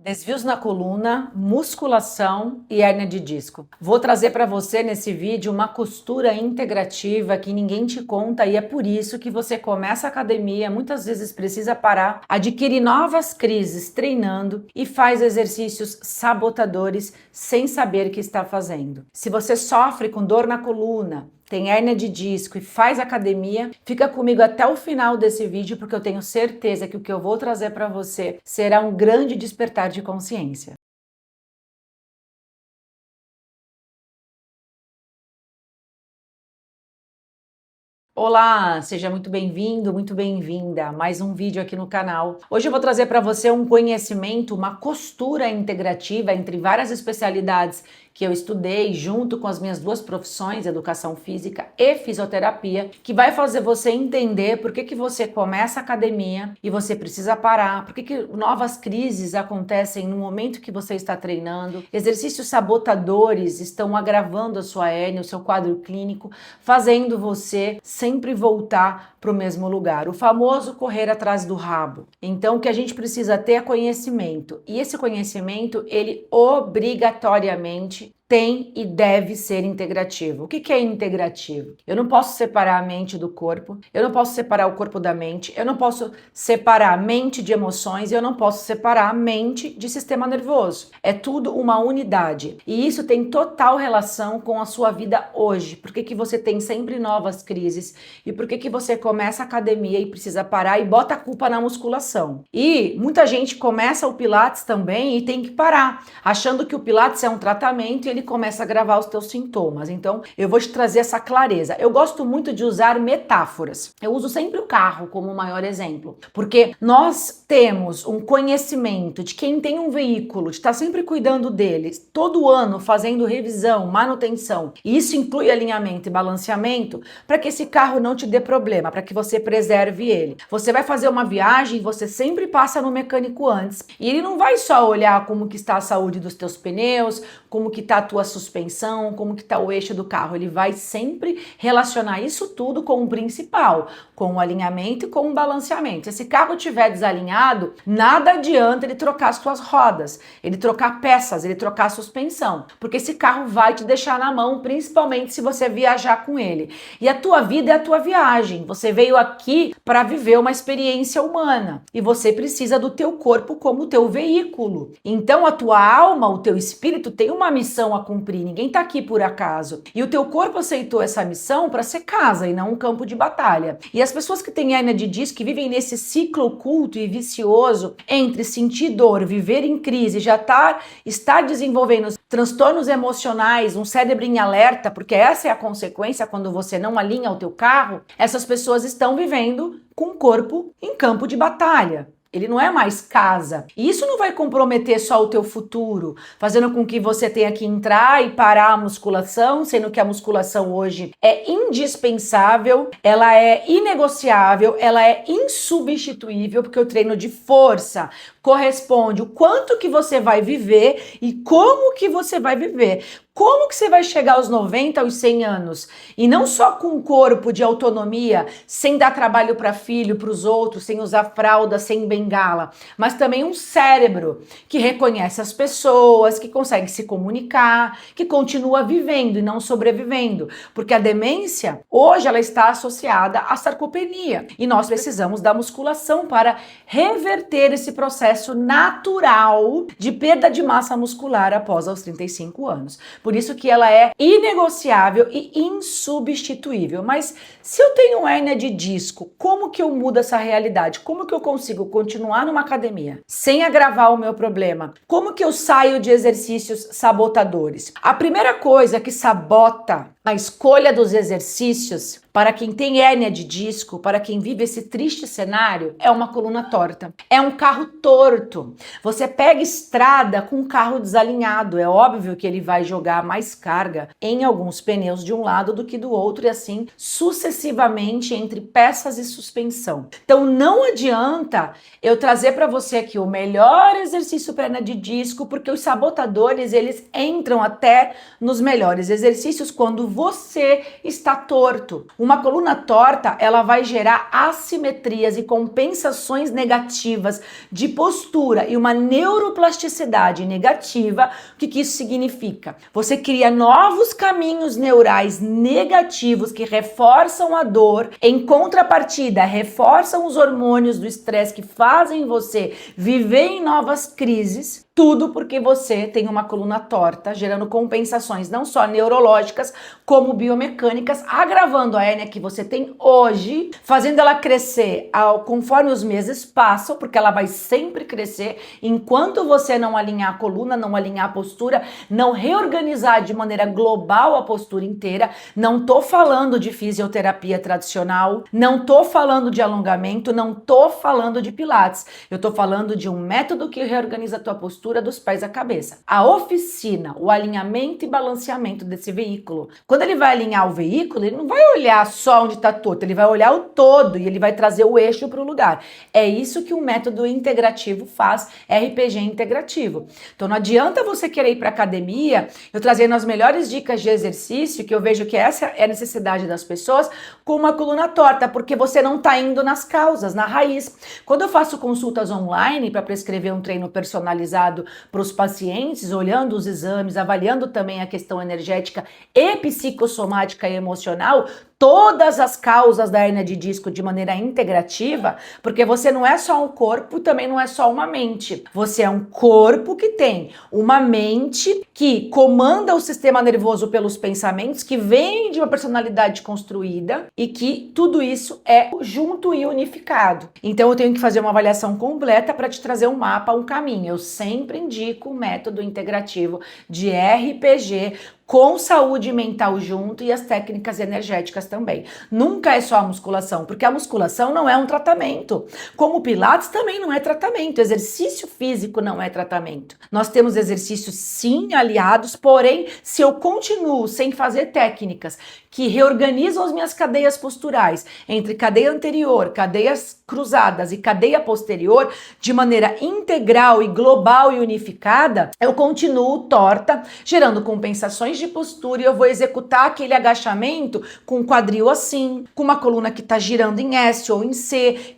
Desvios na coluna, musculação e hérnia de disco. Vou trazer para você nesse vídeo uma costura integrativa que ninguém te conta e é por isso que você começa a academia, muitas vezes precisa parar, adquire novas crises treinando e faz exercícios sabotadores sem saber que está fazendo. Se você sofre com dor na coluna, tem hérnia de disco e faz academia, fica comigo até o final desse vídeo porque eu tenho certeza que o que eu vou trazer para você será um grande despertar de consciência. Olá, seja muito bem-vindo, muito bem-vinda a mais um vídeo aqui no canal. Hoje eu vou trazer para você um conhecimento, uma costura integrativa entre várias especialidades que eu estudei junto com as minhas duas profissões, educação física e fisioterapia, que vai fazer você entender por que você começa a academia e você precisa parar, por que novas crises acontecem no momento que você está treinando, exercícios sabotadores estão agravando a sua hérnia, o seu quadro clínico, fazendo você sempre voltar para o mesmo lugar, o famoso correr atrás do rabo. Então o que a gente precisa ter é conhecimento, e esse conhecimento ele obrigatoriamente tem e deve ser integrativo. O que é integrativo? Eu não posso separar a mente do corpo, eu não posso separar o corpo da mente, eu não posso separar a mente de emoções, eu não posso separar a mente de sistema nervoso. É tudo uma unidade. E isso tem total relação com a sua vida hoje. Por que você tem sempre novas crises? E por que você começa a academia e precisa parar e bota a culpa na musculação? E muita gente começa o Pilates também e tem que parar, achando que o Pilates é um tratamento e ele começa a agravar os teus sintomas. Então, eu vou te trazer essa clareza. Eu gosto muito de usar metáforas. Eu uso sempre o carro como o maior exemplo, porque nós temos um conhecimento de quem tem um veículo, de estar sempre cuidando dele, todo ano fazendo revisão, manutenção, e isso inclui alinhamento e balanceamento, para que esse carro não te dê problema, para que você preserve ele. Você vai fazer uma viagem, você sempre passa no mecânico antes, e ele não vai só olhar como que está a saúde dos teus pneus, como que está a tua suspensão, como que está o eixo do carro. Ele vai sempre relacionar isso tudo com o principal, com o alinhamento e com o balanceamento. Se esse carro estiver desalinhado, nada adianta ele trocar as tuas rodas, ele trocar peças, ele trocar a suspensão, porque esse carro vai te deixar na mão, principalmente se você viajar com ele. E a tua vida é a tua viagem. Você veio aqui para viver uma experiência humana e você precisa do teu corpo como teu veículo. Então a tua alma, o teu espírito tem uma missão a cumprir, ninguém tá aqui por acaso. E o teu corpo aceitou essa missão para ser casa e não um campo de batalha. E as pessoas que têm hérnia de disco, que vivem nesse ciclo oculto e vicioso entre sentir dor, viver em crise, estar desenvolvendo transtornos emocionais, um cérebro em alerta, porque essa é a consequência quando você não alinha o teu carro, essas pessoas estão vivendo com o corpo em campo de batalha. Ele não é mais casa. E isso não vai comprometer só o teu futuro, fazendo com que você tenha que entrar e parar a musculação, sendo que a musculação hoje é indispensável, ela é inegociável, ela é insubstituível, porque o treino de força corresponde o quanto que você vai viver e como que você vai viver. Como que você vai chegar aos 90, aos 100 anos? E não só com um corpo de autonomia, sem dar trabalho para filho, para os outros, sem usar fralda, sem bengala, mas também um cérebro que reconhece as pessoas, que consegue se comunicar, que continua vivendo e não sobrevivendo. Porque a demência, hoje, ela está associada à sarcopenia. E nós precisamos da musculação para reverter esse processo natural de perda de massa muscular após os 35 anos. Por isso que ela é inegociável e insubstituível. Mas se eu tenho hérnia de disco, como que eu mudo essa realidade? Como que eu consigo continuar numa academia sem agravar o meu problema? Como que eu saio de exercícios sabotadores? A primeira coisa que sabota a escolha dos exercícios para quem tem hérnia de disco, para quem vive esse triste cenário, é uma coluna torta. É um carro torto. Você pega estrada com um carro desalinhado. É óbvio que ele vai jogar gerar mais carga em alguns pneus de um lado do que do outro e assim sucessivamente entre peças e suspensão. Então não adianta eu trazer para você aqui o melhor exercício para hernia de disco, porque os sabotadores eles entram até nos melhores exercícios quando você está torto. Uma coluna torta, ela vai gerar assimetrias e compensações negativas de postura e uma neuroplasticidade negativa. O que isso significa? Você cria novos caminhos neurais negativos que reforçam a dor, em contrapartida, reforçam os hormônios do estresse que fazem você viver em novas crises. Tudo porque você tem uma coluna torta, gerando compensações não só neurológicas, como biomecânicas, agravando a hérnia que você tem hoje, fazendo ela crescer conforme os meses passam, porque ela vai sempre crescer, enquanto você não alinhar a coluna, não alinhar a postura, não reorganizar de maneira global a postura inteira. Não tô falando de fisioterapia tradicional, não tô falando de alongamento, não tô falando de pilates. Eu tô falando de um método que reorganiza a tua postura dos pés à cabeça. A oficina, o alinhamento e balanceamento desse veículo. Quando ele vai alinhar o veículo, ele não vai olhar só onde está torto, ele vai olhar o todo e ele vai trazer o eixo para o lugar. É isso que o método integrativo faz, RPG integrativo. Então não adianta você querer ir para academia, eu trazendo as melhores dicas de exercício, que eu vejo que essa é a necessidade das pessoas, com uma coluna torta, porque você não está indo nas causas, na raiz. Quando eu faço consultas online para prescrever um treino personalizado para os pacientes, olhando os exames, avaliando também a questão energética e psicossomática e emocional, todas as causas da hérnia de disco de maneira integrativa, porque você não é só um corpo, também não é só uma mente. Você é um corpo que tem uma mente que comanda o sistema nervoso pelos pensamentos, que vem de uma personalidade construída e que tudo isso é junto e unificado. Então eu tenho que fazer uma avaliação completa para te trazer um mapa, um caminho. Eu sempre indico o método integrativo de RPG com saúde mental junto e as técnicas energéticas também. Nunca é só a musculação, porque a musculação não é um tratamento. Como o Pilates também não é tratamento, exercício físico não é tratamento. Nós temos exercícios sim aliados, porém, se eu continuo sem fazer técnicas que reorganizam as minhas cadeias posturais entre cadeia anterior, cadeias cruzadas e cadeia posterior de maneira integral e global e unificada, eu continuo torta, gerando compensações de postura e eu vou executar aquele agachamento com o quadril assim, com uma coluna que está girando em S ou em C,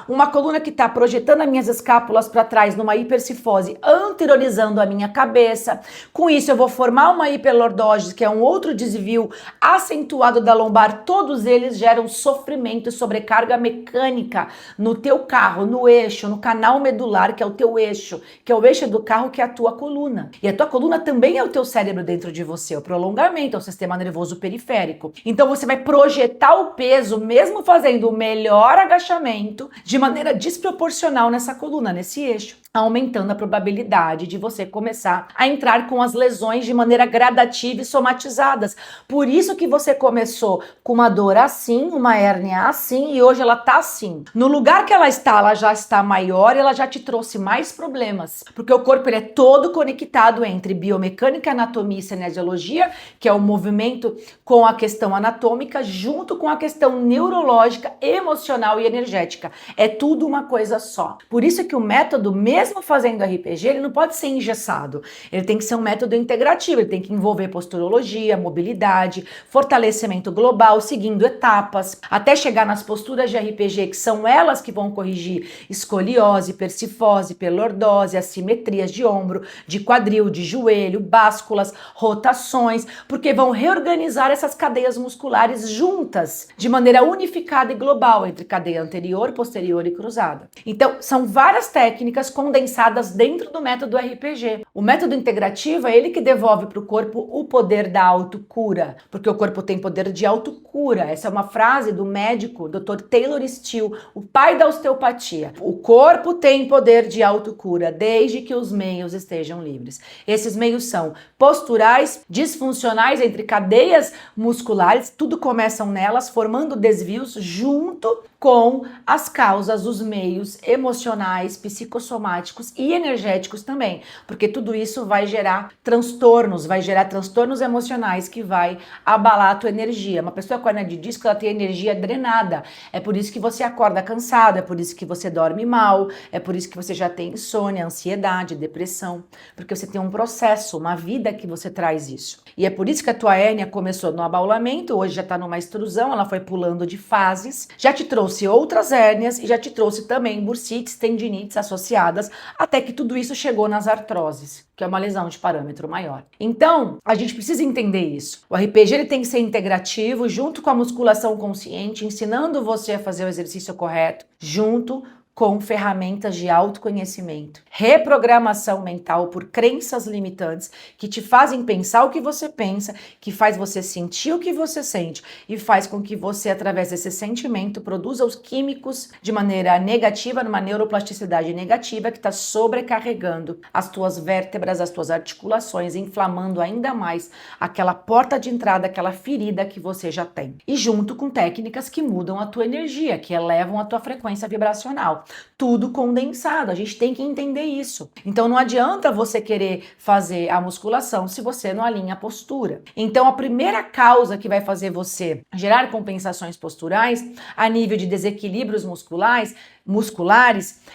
uma coluna que está projetando as minhas escápulas para trás numa hipercifose, anteriorizando a minha cabeça. Com isso eu vou formar uma hiperlordose, que é um outro desvio acentuado da lombar. Todos eles geram sofrimento e sobrecarga mecânica no teu carro, no eixo, no canal medular, que é o teu eixo, que é o eixo do carro, que é a tua coluna. E a tua coluna também é o teu cérebro dentro de você, o prolongamento, é o sistema nervoso periférico. Então você vai projetar o peso, mesmo fazendo o melhor agachamento, de maneira desproporcional nessa coluna, nesse eixo, aumentando a probabilidade de você começar a entrar com as lesões de maneira gradativa e somatizadas. Por isso que você começou com uma dor assim, uma hérnia assim, e hoje ela tá assim. No lugar que ela já está maior e ela já te trouxe mais problemas, porque o corpo ele é todo conectado entre biomecânica, anatomia e cinesiologia, que é o movimento com a questão anatômica, junto com a questão neurológica, emocional e energética. É tudo uma coisa só. Por isso que o método, mesmo fazendo RPG, ele não pode ser engessado. Ele tem que ser um método integrativo, ele tem que envolver posturologia, mobilidade, fortalecimento global, seguindo etapas, até chegar nas posturas de RPG, que são elas que vão corrigir escoliose, persifose, pelordose, assimetrias de ombro, de quadril, de joelho, básculas, rotações, porque vão reorganizar essas cadeias musculares juntas, de maneira unificada e global, entre cadeia anterior, posterior e cruzada. Então, são várias técnicas condensadas dentro do método RPG. O método integrativo é ele que devolve para o corpo o poder da autocura, porque o corpo tem poder de autocura. Essa é uma frase do médico Dr. Taylor Steele, o pai da osteopatia. O corpo tem poder de autocura, desde que os meios estejam livres. Esses meios são posturais, disfuncionais entre cadeias musculares, tudo começam nelas, formando desvios junto com as causas, os meios emocionais, psicossomáticos psicossomáticos e energéticos também, porque tudo isso vai gerar transtornos emocionais que vai abalar a tua energia. Uma pessoa com hernia de disco, ela tem energia drenada. É por isso que você acorda cansado, é por isso que você dorme mal, é por isso que você já tem insônia, ansiedade, depressão, porque você tem um processo, uma vida que você traz isso. E é por isso que a tua hérnia começou no abaulamento, hoje já está numa extrusão, ela foi pulando de fases, já te trouxe outras hérnias e já te trouxe também bursites, tendinites associadas, até que tudo isso chegou nas artroses, que é uma lesão de parâmetro maior. Então, a gente precisa entender isso. O RPG ele tem que ser integrativo, junto com a musculação consciente, ensinando você a fazer o exercício correto, junto com ferramentas de autoconhecimento, reprogramação mental por crenças limitantes que te fazem pensar o que você pensa, que faz você sentir o que você sente e faz com que você, através desse sentimento, produza os químicos de maneira negativa, numa neuroplasticidade negativa que está sobrecarregando as tuas vértebras, as tuas articulações, inflamando ainda mais aquela porta de entrada, aquela ferida que você já tem. E junto com técnicas que mudam a tua energia, que elevam a tua frequência vibracional. Tudo condensado, a gente tem que entender isso. Então não adianta você querer fazer a musculação se você não alinha a postura. Então a primeira causa que vai fazer você gerar compensações posturais a nível de desequilíbrios musculares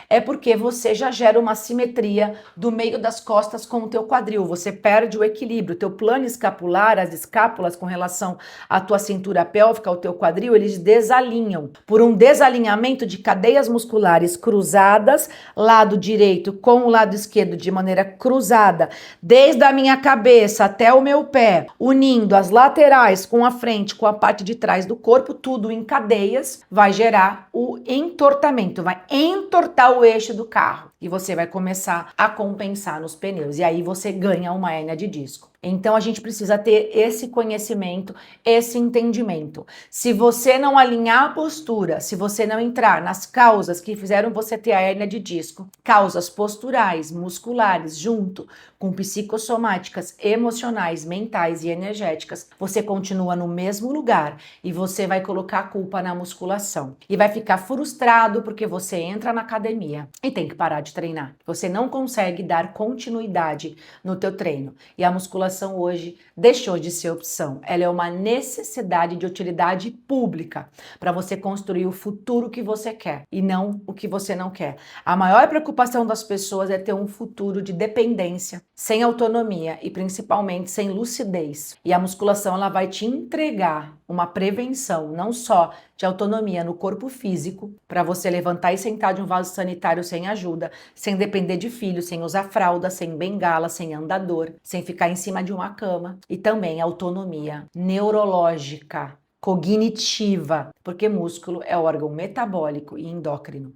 é porque você já gera uma simetria do meio das costas com o teu quadril, você perde o equilíbrio, o teu plano escapular, as escápulas com relação à tua cintura pélvica, ao teu quadril, eles desalinham. Por um desalinhamento de cadeias musculares cruzadas, lado direito com o lado esquerdo de maneira cruzada, desde a minha cabeça até o meu pé, unindo as laterais com a frente, com a parte de trás do corpo, tudo em cadeias, vai gerar o entortamento, vai entortar o eixo do carro e você vai começar a compensar nos pneus e aí você ganha uma hérnia de disco. Então a gente precisa ter esse conhecimento, esse entendimento. Se você não alinhar a postura, se você não entrar nas causas que fizeram você ter a hérnia de disco, causas posturais, musculares, junto com psicossomáticas, emocionais, mentais e energéticas, você continua no mesmo lugar e você vai colocar a culpa na musculação e vai ficar frustrado porque você entra na academia e tem que parar de treinar. Você não consegue dar continuidade no teu treino e a musculação hoje deixou de ser opção. Ela é uma necessidade de utilidade pública para você construir o futuro que você quer e não o que você não quer. A maior preocupação das pessoas é ter um futuro de dependência, sem autonomia e principalmente sem lucidez. E a musculação ela vai te entregar uma prevenção, não só de autonomia no corpo físico, para você levantar e sentar de um vaso sanitário sem ajuda, sem depender de filho, sem usar fralda, sem bengala, sem andador, sem ficar em cima de uma cama, e também autonomia neurológica, cognitiva, porque músculo é órgão metabólico e endócrino.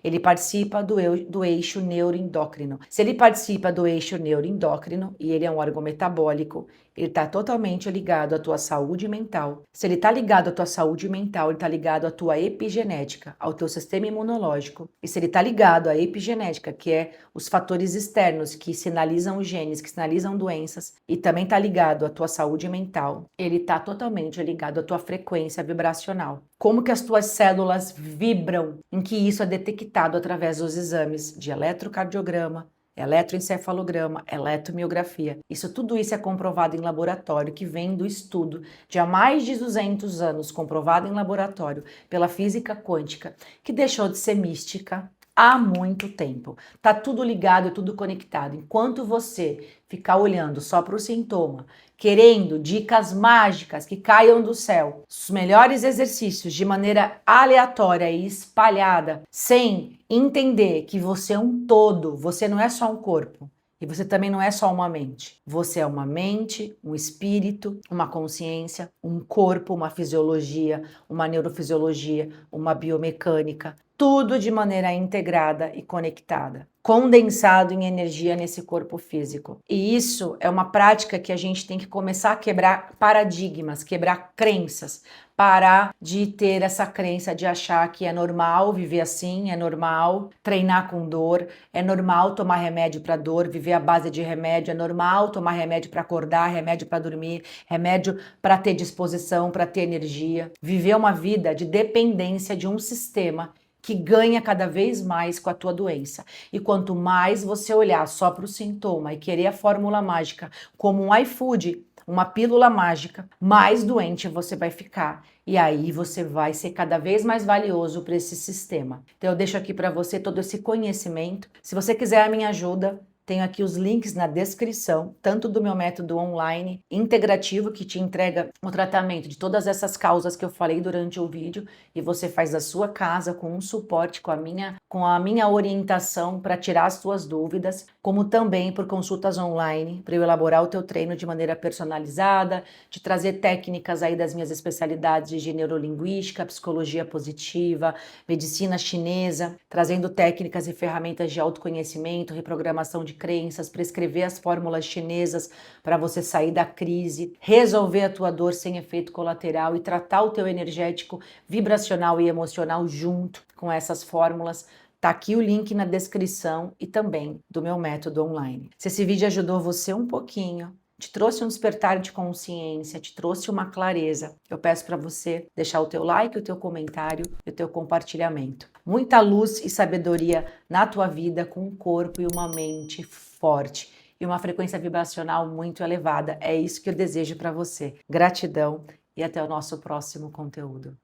Ele participa do eixo neuroendócrino. Se ele participa do eixo neuroendócrino e ele é um órgão metabólico, ele está totalmente ligado à tua saúde mental. Se ele está ligado à tua saúde mental, ele está ligado à tua epigenética, ao teu sistema imunológico. E se ele está ligado à epigenética, que é os fatores externos que sinalizam os genes, que sinalizam doenças, e também está ligado à tua saúde mental, ele está totalmente ligado à tua frequência vibracional. Como que as tuas células vibram, em que isso é detectado através dos exames de eletrocardiograma, eletroencefalograma, eletromiografia. Tudo isso é comprovado em laboratório, que vem do estudo de há mais de 200 anos, comprovado em laboratório pela física quântica, que deixou de ser mística há muito tempo. Tá tudo ligado, tudo conectado. Enquanto você ficar olhando só para o sintoma, querendo dicas mágicas que caiam do céu, os melhores exercícios de maneira aleatória e espalhada, sem entender que você é um todo, você não é só um corpo. E você também não é só uma mente. Você é uma mente, um espírito, uma consciência, um corpo, uma fisiologia, uma neurofisiologia, uma biomecânica. Tudo de maneira integrada e conectada, condensado em energia nesse corpo físico. E isso é uma prática que a gente tem que começar a quebrar paradigmas, quebrar crenças, parar de ter essa crença de achar que é normal viver assim, é normal treinar com dor, é normal tomar remédio para dor, viver à base de remédio, é normal tomar remédio para acordar, remédio para dormir, remédio para ter disposição, para ter energia. Viver uma vida de dependência de um sistema que ganha cada vez mais com a tua doença. E quanto mais você olhar só para o sintoma e querer a fórmula mágica como um iFood, uma pílula mágica, mais doente você vai ficar. E aí você vai ser cada vez mais valioso para esse sistema. Então eu deixo aqui para você todo esse conhecimento. Se você quiser a minha ajuda, tenho aqui os links na descrição, tanto do meu método online integrativo, que te entrega o tratamento de todas essas causas que eu falei durante o vídeo, e você faz da sua casa com um suporte, com a minha orientação para tirar as suas dúvidas, como também por consultas online, para eu elaborar o teu treino de maneira personalizada, de trazer técnicas aí das minhas especialidades de neurolinguística, psicologia positiva, medicina chinesa, trazendo técnicas e ferramentas de autoconhecimento, reprogramação de crenças, prescrever as fórmulas chinesas para você sair da crise, resolver a tua dor sem efeito colateral e tratar o teu energético, vibracional e emocional junto com essas fórmulas. Tá aqui o link na descrição e também do meu método online. Se esse vídeo ajudou você um pouquinho, te trouxe um despertar de consciência, te trouxe uma clareza, eu peço para você deixar o teu like, o teu comentário e o teu compartilhamento. Muita luz e sabedoria na tua vida, com um corpo e uma mente forte e uma frequência vibracional muito elevada. É isso que eu desejo para você. Gratidão e até o nosso próximo conteúdo.